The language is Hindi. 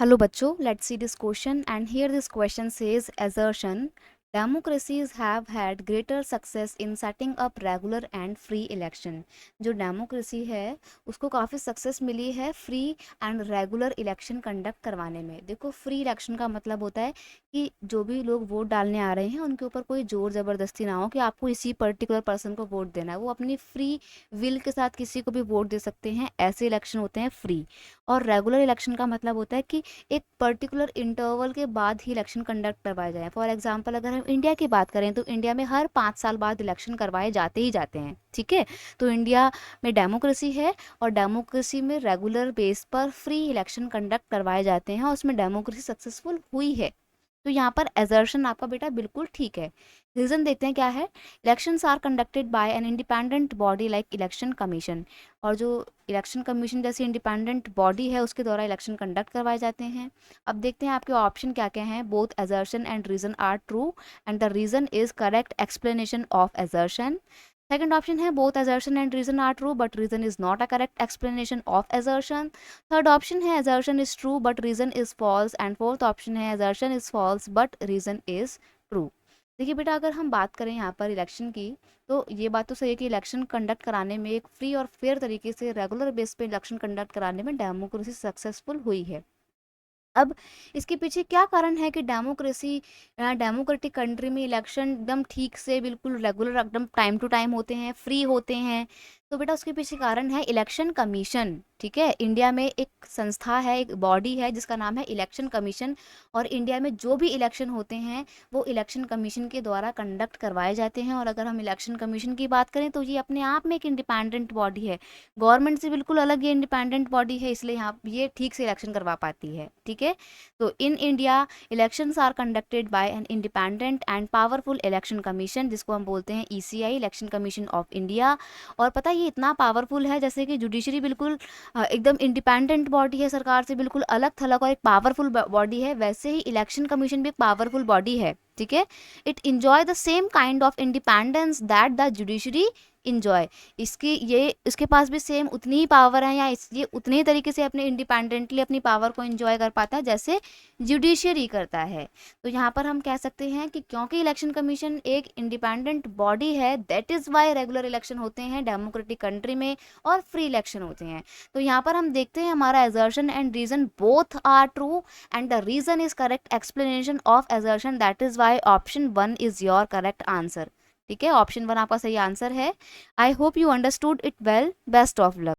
Hello बच्चों, let's see this question and here this question says assertion democracies have had greater success in setting up regular and free election। जो डेमोक्रेसी है उसको काफ़ी सक्सेस मिली है free and regular election conduct करवाने में। देखो फ्री इलेक्शन का मतलब होता है कि जो भी लोग वोट डालने आ रहे हैं उनके ऊपर कोई जोर ज़बरदस्ती ना हो कि आपको इसी पर्टिकुलर पर्सन को वोट देना है, वो अपनी फ्री विल के साथ किसी को भी वोट दे सकते हैं, ऐसे इलेक्शन होते हैं फ्री। और रेगुलर इलेक्शन का मतलब होता है कि एक पर्टिकुलर इंटरवल के बाद ही इलेक्शन कंडक्ट करवाए जाएँ। फॉर एग्जांपल अगर हम इंडिया की बात करें तो इंडिया में हर 5 साल बाद इलेक्शन करवाए जाते ही जाते हैं, ठीक है? तो इंडिया में डेमोक्रेसी है और डेमोक्रेसी में रेगुलर बेस पर फ्री इलेक्शन कंडक्ट करवाए जाते हैं और उसमें डेमोक्रेसी सक्सेसफुल हुई है। तो यहाँ पर एजर्शन आपका बेटा बिल्कुल ठीक है। रीज़न देखते हैं क्या है। Elections are conducted by an independent body like election commission. और जो इलेक्शन कमीशन जैसी इंडिपेंडेंट बॉडी है उसके द्वारा इलेक्शन कंडक्ट करवाए जाते हैं। अब देखते हैं आपके ऑप्शन क्या क्या हैं। Both assertion and reason are true and the reason is correct explanation of assertion. Second option है both assertion and reason are true but reason is not a correct explanation of assertion। Third option है assertion is true but reason is false and fourth option है assertion is false but reason is true. देखिए बेटा अगर हम बात करें यहाँ पर इलेक्शन की तो ये बात तो सही है कि इलेक्शन कंडक्ट कराने में एक फ्री और फेयर तरीके से रेगुलर बेस पे इलेक्शन कंडक्ट कराने में डेमोक्रेसी सक्सेसफुल हुई है। अब इसके पीछे क्या कारण है कि डेमोक्रेसी डेमोक्रेटिक कंट्री में इलेक्शन एकदम ठीक से बिल्कुल रेगुलर एकदम टाइम टू टाइम होते हैं, फ्री होते हैं। तो बेटा उसके पीछे कारण है इलेक्शन कमीशन, ठीक है? इंडिया में एक संस्था है, एक बॉडी है जिसका नाम है इलेक्शन कमीशन। और इंडिया में जो भी इलेक्शन होते हैं वो इलेक्शन कमीशन के द्वारा कंडक्ट करवाए जाते हैं। और अगर हम इलेक्शन कमीशन की बात करें तो ये अपने आप में एक इंडिपेंडेंट बॉडी है, गवर्नमेंट से बिल्कुल अलग ये इंडिपेंडेंट बॉडी है, इसलिए यहाँ ये ठीक से इलेक्शन करवा पाती है, ठीक है? तो in India elections are conducted by an independent and powerful election commission जिसको हम बोलते हैं ECI, election commission of India. और पता है ये इतना पावरफुल है जैसे कि जुडिशरी बिल्कुल एकदम इंडिपेंडेंट बॉडी है, सरकार से बिल्कुल अलग थलग और एक पावरफुल बॉडी है, वैसे ही इलेक्शन कमीशन भी एक पावरफुल बॉडी है, ठीक है? It enjoy the same kind of independence that the judiciary enjoy. इसके पास भी सेम उतनी ही पावर है या ये उतने ही तरीके से अपने इंडिपेंडेंटली अपनी पावर को एंजॉय कर पाता है जैसे जुडिशरी करता है। तो यहाँ पर हम कह सकते हैं कि क्योंकि इलेक्शन कमीशन एक इंडिपेंडेंट बॉडी है that is why regular election होते हैं डेमोक्रेटिक कंट्री में और फ्री इलेक्शन होते हैं। तो यहाँ पर हम देखते हैं हमारा assertion and reason both are true and the reason is correct explanation of assertion that is why option 1 is your correct answer. ठीक है, ऑप्शन 1 आपका सही आंसर है। I hope you understood it well. Best of luck.